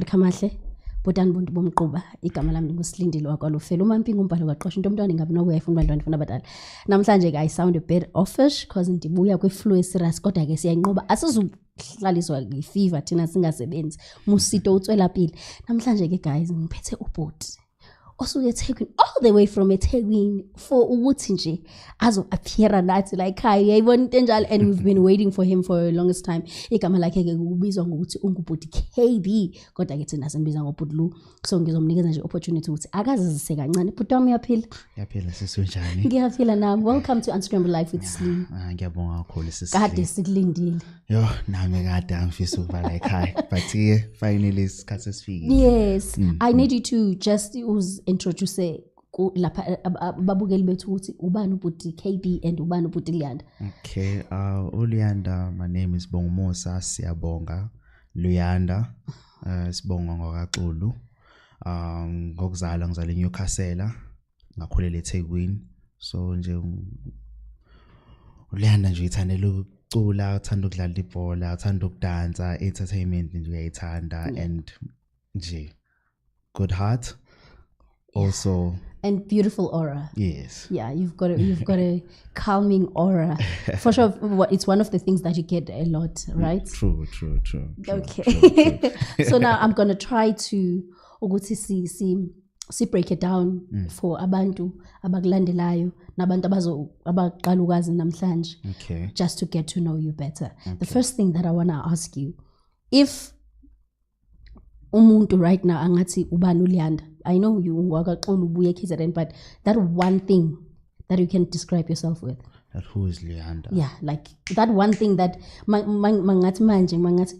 Khamahle botani buntu bomquba igama lami nguSilindile wakwalufela uMampinga umbhalo kwaqosha into omntwana ngabe nokuya efuna abantwana funa abadala namhlanje I sound a bit offish because ndibuya kwi-flu serious kodwa ke siyanqoba asizuhlaliswa nge-fever thina singasebenzi musito utswela pili namhlanje ke guys ngiphethe ubhoti osuke eThekwini all the way from eThekwini for ukuthi nje azo appear nathi like hi yayibona into enjalo and we've been waiting for him for a longest time igama lakhe ke kubizwa ngokuthi ungubhuti KB kodwa ke thina simbiza ngobhuti Lu so ngizomnikeza nje opportunity ukuthi akazizise kancane bhuti wami yaphila sisunjani ngiyaphila nami welcome to Unscrambled Life with Slim ngiyabonga kakhulu sisi kade sikulindile yo nami kade angifisa ukuba like hi but finally isikhathi sesifike yes I need you to just introduce lapha babukeli bethu ukuthi ubani ubhuti KB and ubani ubhuti Luyanda. Okay, uLuyanda, my name is Bongomosa Siyabonga Luyanda. Sibonga ngokaXulu. Ngokuzala ngizala eNewcastle, ngakhulela eThekwini. So nje uLuyanda nje ithandela ukucula, uthanda ukudlala ibhola, uthanda ukudansa, entertainment nje uyayithanda and nje good heart. Also and beautiful aura. Yes. Yeah, you've got a calming aura. For sure, it's one of the things that you get a lot, right? True. Okay. True. So now I'm gonna try to ukuthi si break it down for abantu abakulandelayo nabantu abaqala ukwazi namhlanje. Okay. Just to get to know you better. Okay. The first thing that I want to ask you, if umuntu right now angathi ubani uLuyanda, I know you ngwakaXulu ubuye KZN, but that one thing that you can describe yourself with. That who is Luyanda? Yeah, like that one thing that mangathi manje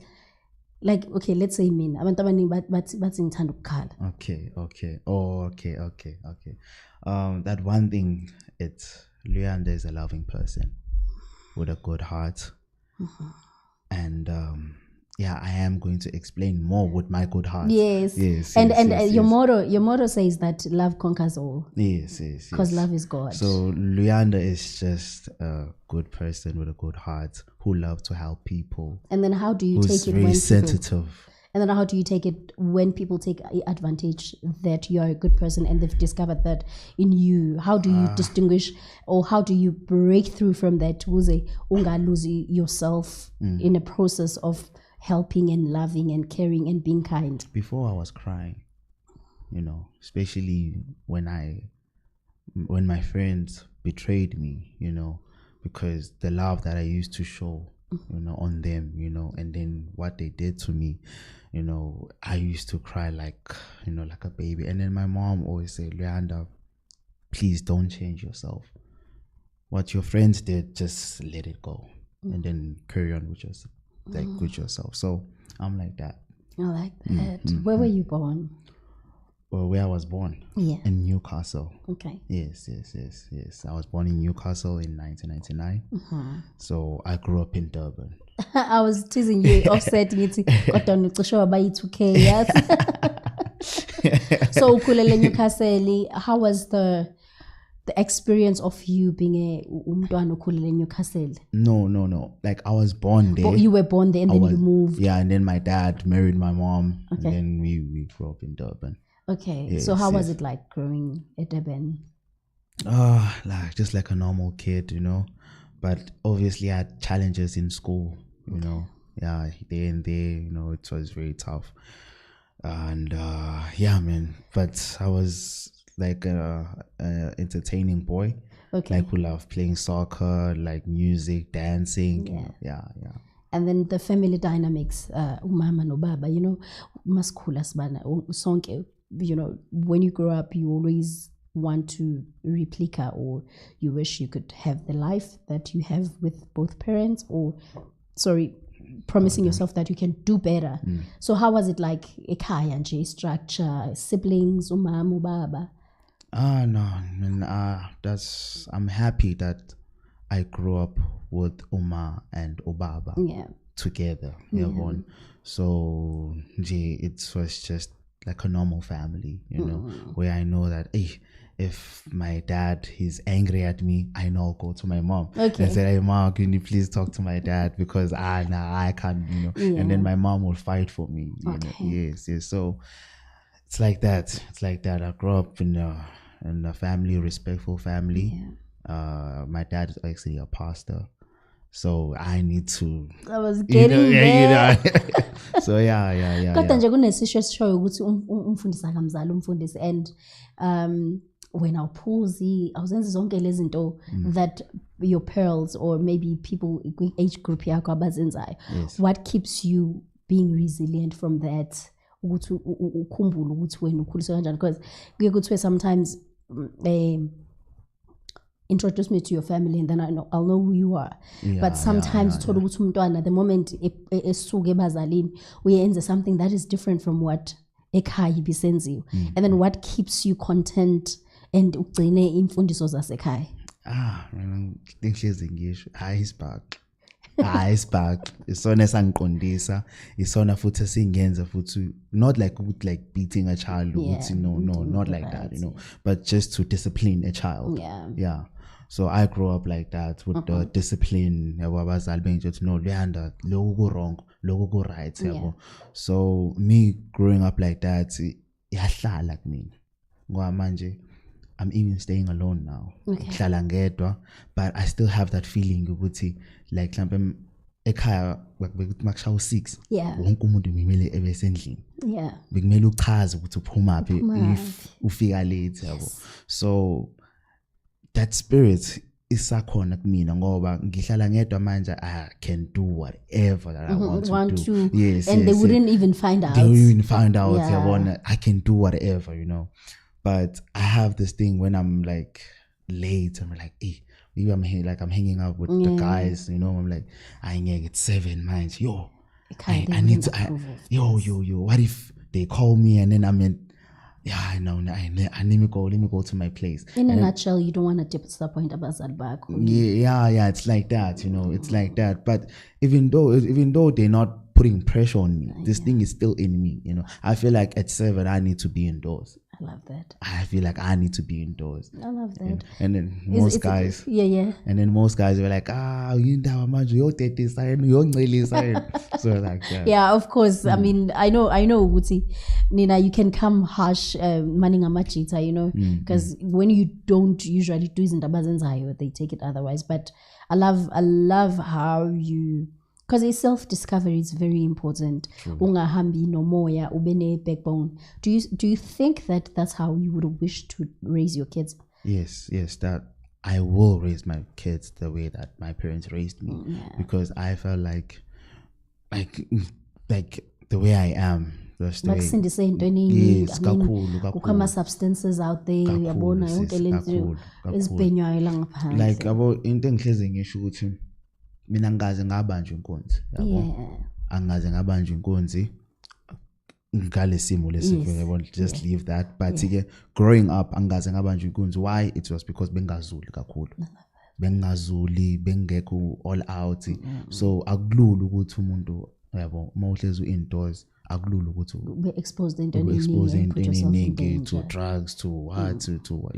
like okay, let's say mina abantu abaningi bathi ngithanda ukukhala. Okay. Oh, okay. That one thing, it's Luyanda is a loving person with a good heart. Mm-hmm. And yeah, I am going to explain more with my good heart. Yes. Your motto says that love conquers all. Yes. Because love is God. So Luyanda is just a good person with a good heart who loves to help people. And then how do you take it very when sensitive? And then how do you take it when people take advantage that you are a good person and they've discovered that in you? How do you distinguish or how do you break through from that? Uze ungalose yourself in a process of helping and loving and caring and being kind? Before I was crying, especially when my friends betrayed me, because the love that I used to show, on them, and then what they did to me, I used to cry like a baby. And then my mom always said, Luyanda, please don't change yourself. What your friends did, just let it go and then carry on with yourself. With yourself. So I'm like that. I like that. Where were you born? Well, where I was born? Yeah. In Newcastle. Okay. Yes. I was born in Newcastle in 1999. Mm-hmm. So I grew up in Durban. I was teasing you, offsetting it. Kodwa ucishe bayi 2K, yes. So ukhulele eNewcastle. How was the experience of you being a umntwana okhulele eNewcastle? No. Like I was born there. But you were born there and then you moved. Yeah, and then my dad married my mom. Okay. And then we grew up in Durban. Okay. Yes, so how was it like growing at Durban? Just like a normal kid, But obviously I had challenges in school, Yeah, there and there, it was very tough. And yeah, man. But I was like a entertaining boy. Okay. Like who loved playing soccer, like music, dancing. Yeah. And then the family dynamics, umama no baba, masikhula sibana sonke, when you grow up you always want to replica or you wish you could have the life that you have with both parents promising yourself that you can do better. So how was it like ekhaya nje structure, siblings, umama, ubaba? No, I'm happy that I grew up with Uma and Obaba together. So it was just like a normal family, where I know that if my dad he's angry at me, I know I'll go to my mom Okay. and say, "Hey mom, can you please talk to my dad because I can't, and then my mom will fight for me." Okay. Yes. So it's like that. I grew up in a family, respectful family. My dad is actually a pastor, so I need to. I was getting there. So yeah. Kodwa nje kunesisho esishoyo ukuthi umfundisi akamzali umfundisi and wena awuphuzi awuzenzi zonke lezi zinto that your pearls or maybe people age group yakho abazenzayo. What keeps you being resilient from that? Ukuthi ukhumbule ukuthi wena ukhuliswe kanjani, because kuye kuthiwe sometimes introduce me to your family and then I'll know who you are. But sometimes uthola ukuthi umntwana the moment esuke ebazalini uyenze something that is different from what ekhaya ibisenziwe. And then what keeps you content and ugcine imfundiso zasekhaya? Ngihlezi ngisho iceberg isona esangiqondisa, isona futhi esingenza futhi not like beating a child ukuthi no not like that, but just to discipline a child. So I grew up like that with the discipline yabo abazali bengithi no luyanda lokho ku wrong lokho ku right yabo. So me growing up like that yahlala kumina ngoba manje I'm even staying alone now. Ngihlala ngedwa, but I still have that feeling ukuthi like mhlawumbe ekhaya makushaya u6 wonke umuntu kumele ebe sendlini. Bekumele uchaze ukuthi uphuma phi if ufika late yabo. So that spirit isakhona kumina ngoba ngihlala ngedwa manje I can do whatever that I want to do. Yes, and they wouldn't even find out. They wouldn't even find out. I can do whatever, But I have this thing when I'm like late, I'm like, hey, maybe I'm hanging out with the guys, I'm like, I need it's 7 minutes. I need to, what if they call me and then I'm in, I know, let me go to my place. In a nutshell, you don't want to disappoint Abazal back. Yeah, it's like that, it's like that. But even though they're not putting pressure on me, this thing is still in me, I feel like at 7, I need to be indoors. I love that. I feel like I need to be indoors. I love that. And then most guys. And then most guys were like, you're 30 sign, you're really sign. So like that. Yeah, of course. I mean, I know, Wuti, Nina, you can come harsh, manning a machita, because when you don't usually do it, they take it otherwise. But I love how you. Because a self-discovery is very important. Ungahambi no moya, ubene backbone. Do you think that that's how you would wish to raise your kids? Yes, that I will raise my kids the way that my parents raised me, because I felt like the way I am. Yes, kukama substances out there yabona yonke lento ezibhenywayo la ngaphandle. Like into engihlezi ngisho ukuthi mina ngaze ngabanjwa inkonzi angaze ngabanjwa inkonzi ngale simo lesifo yabona, just leave that. But growing up angaze ngabanjwa inkonzi. Why? It was because bengazuli kakhulu, bengazuli bengekho all out. So akulula ukuthi umuntu yabo mawuhlezi indoors akulula ukuthi be exposed into eningi to drugs to what to